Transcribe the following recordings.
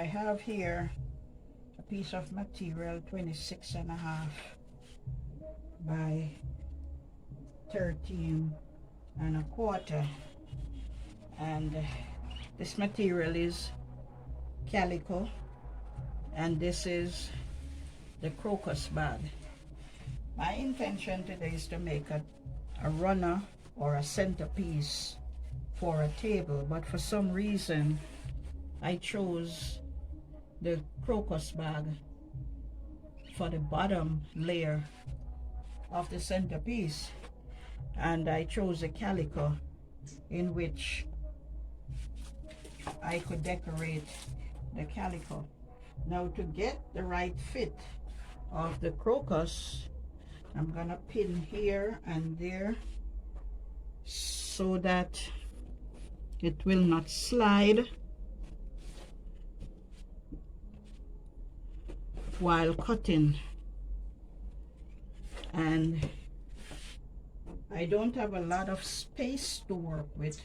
have here a piece of material 26.5 by 13.25, and this material is calico, and this is the crocus bag. My intention today is to make a runner or a centerpiece for a table, but for some reason I chose the crocus bag for the bottom layer of the centerpiece, and I chose a calico in which I could decorate the calico. Now, to get the right fit of the crocus, I'm gonna pin here and there so that it will not slide while cutting. And I don't have a lot of space to work with,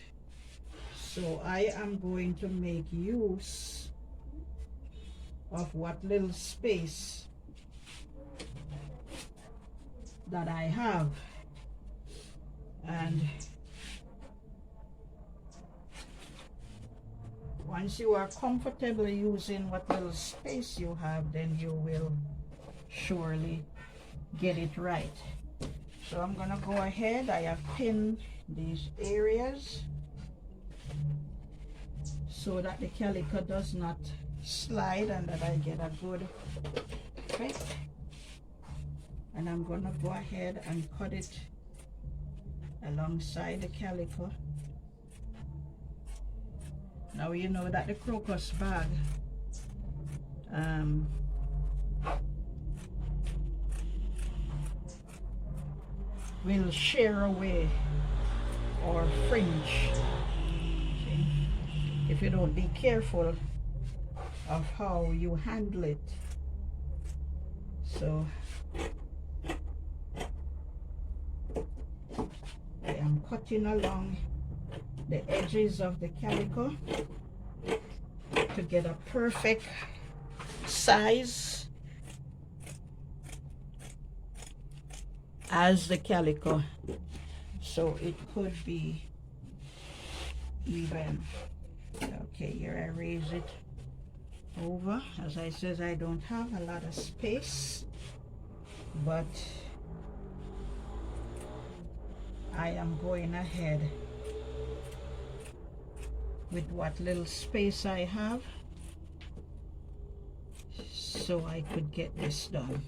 so I am going to make use of what little space that I have. And once you are comfortable using what little space you have, then you will surely get it right. So I'm gonna go ahead. I have pinned these areas so that the calico does not slide and that I get a good fit. And I'm gonna go ahead and cut it alongside the calico. Now you know that the crocus bag will shear away or fringe, see, if you don't be careful of how you handle it. So I am cutting along the edges of the calico to get a perfect size as the calico, so it could be even. Okay, here I raise it over. As I said, I don't have a lot of space, but I am going ahead with what little space I have so I could get this done.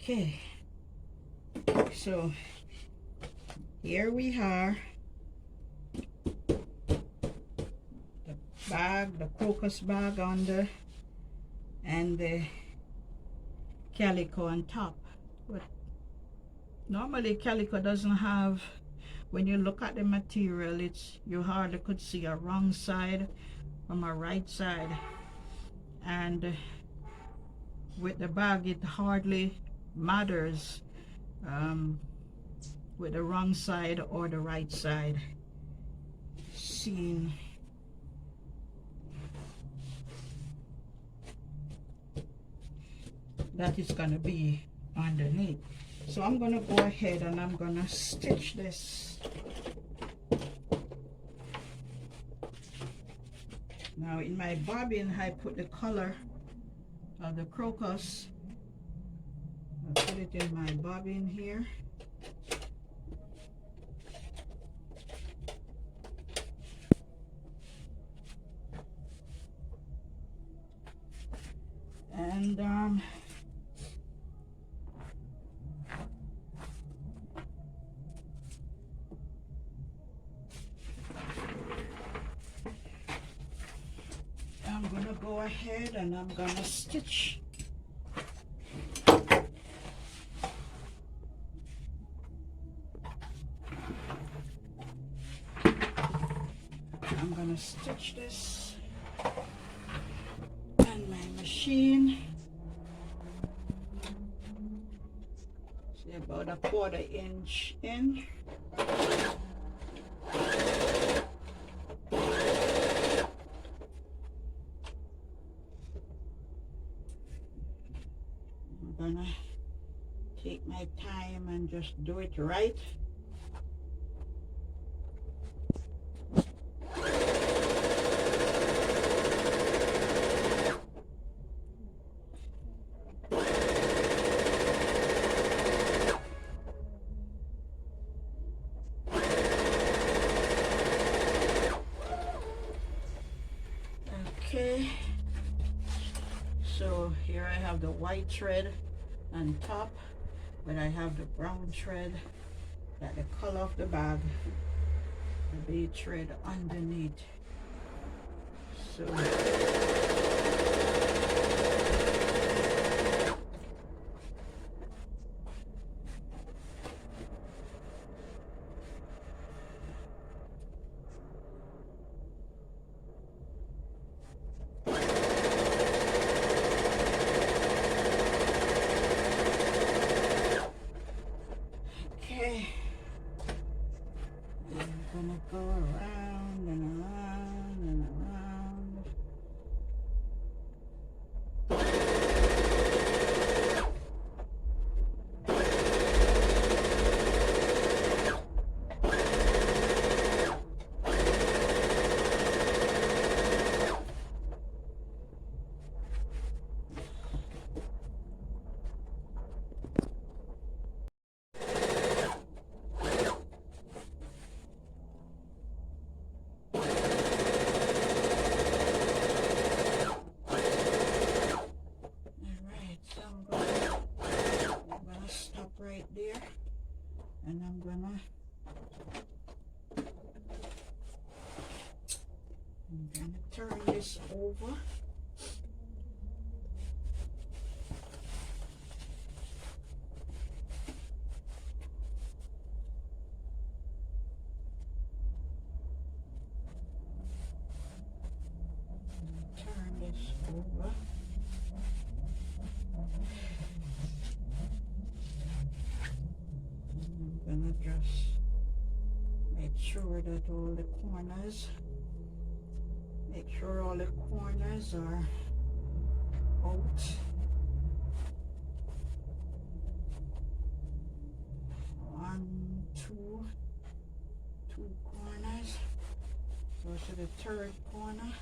Okay, so here we are, the bag, the crocus bag on the, and the calico on top. But normally calico doesn't have, when you look at the material, it's, you hardly could see a wrong side from a right side, and with the bag it hardly matters with the wrong side or the right side, seeing that it's gonna be underneath. So I'm gonna go ahead and I'm gonna stitch this. Now in my bobbin I put the color of the crocus. I'll put it in my bobbin here. And I'm gonna go ahead and I'm gonna stitch. I'm gonna stitch this on my machine. about a 1/4 inch in. I'm gonna take my time and just do it right. Okay, so here I have the white thread on top, but I have the brown thread, that the color of the bag, the bead thread underneath. So okay, I'm gonna go around and around and around. Right there, and I'm gonna turn this over. Turn this over. I'm gonna just make sure that all the corners, are out. One, two corners. Go to the third corner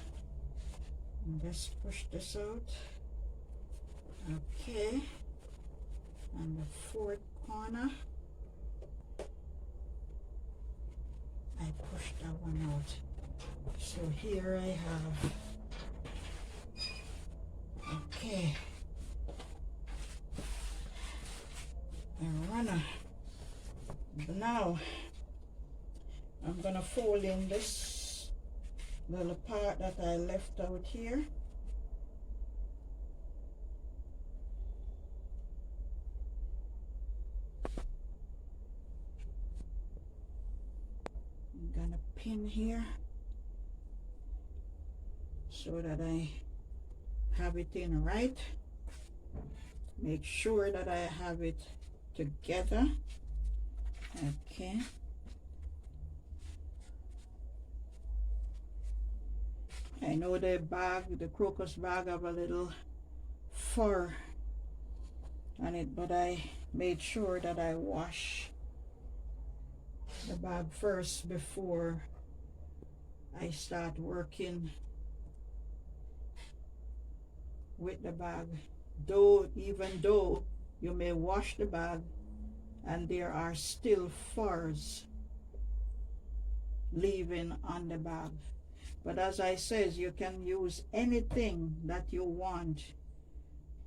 and just push this out. Okay, and the fourth corner, I pushed that one out. So here I have, okay, a runner. Now I'm gonna fold in this little part that I left out here. I'm gonna pin here so that I have it in right. Make sure that I have it together. Okay. I know the bag, the crocus bag, have a little fur on it, but I made sure that I wash the bag first before I start working with the bag. Even though you may wash the bag and there are still furs leaving on the bag. But as I says, you can use anything that you want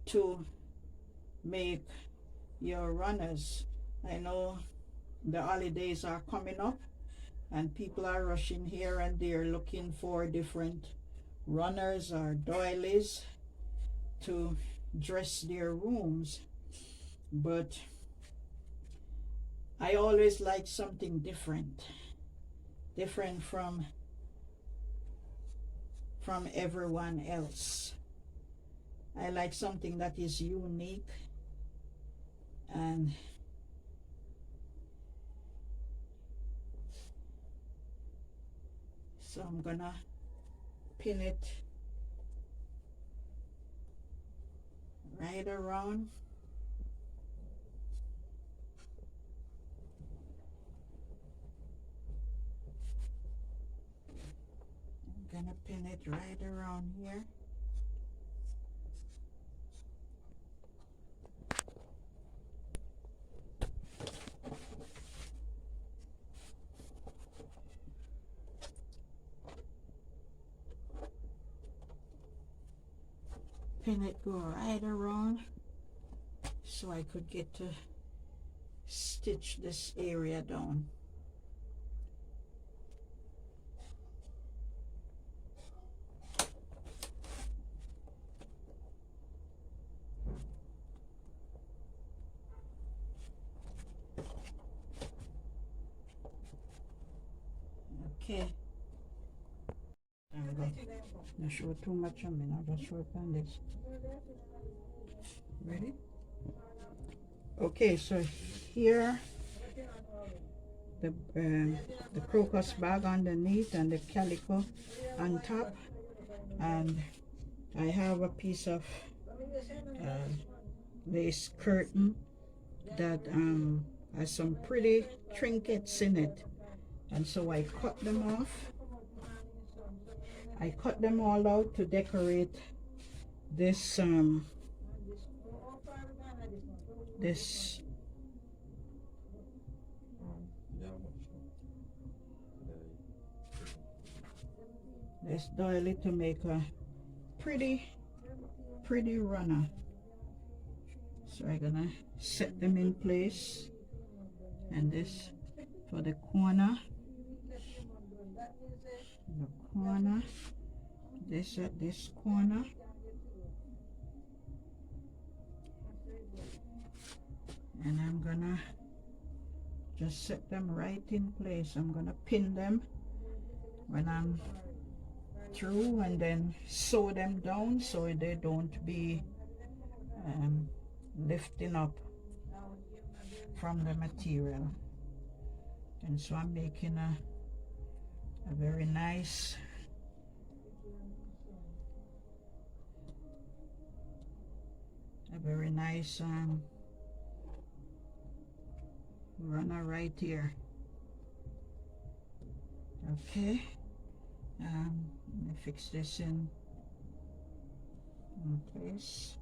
to make your runners. I know the holidays are coming up and people are rushing here and there looking for different runners or doilies to dress their rooms. But I always like something different from everyone else. I like something that is unique and So I'm gonna pin it right around. I'm gonna pin it right around here. Pin it go right around so I could get to stitch this area down. Okay. Not show too much on me now, just show it on this. Ready? Okay, so here the crocus bag underneath and the calico on top, and I have a piece of lace curtain that has some pretty trinkets in it, and so I cut them off. I cut them all out to decorate this this doily to make a pretty runner. So I'm gonna set them in place, and this for the corner, this at this corner, and I'm gonna just set them right in place. I'm gonna pin them when I'm through, and then sew them down so they don't be lifting up from the material. And so I'm making a very nice runner right here. Okay, let me fix this in place,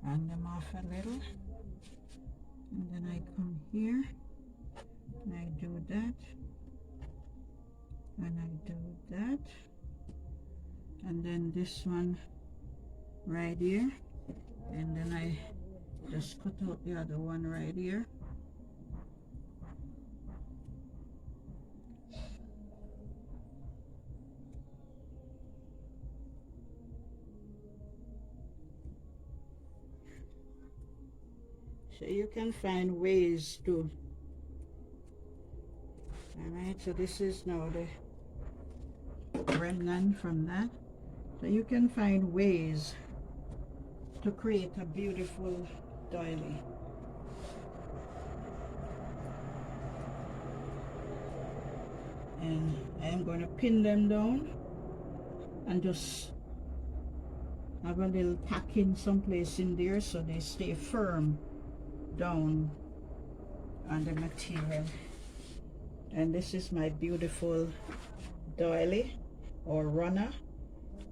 hand them off a little, and then I come here and I do that, and I do that, and then this one right here, and then I just cut out the other one right here. So you can find ways to, alright, so this is now the remnant from that. So you can find ways to create a beautiful doily. And I'm going to pin them down and just have a little packing someplace in there so they stay firm down on the material. And this is my beautiful doily or runner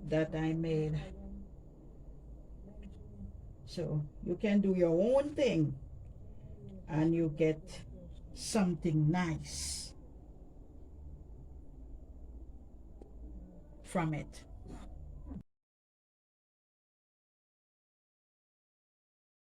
that I made. So you can do your own thing and you get something nice from it.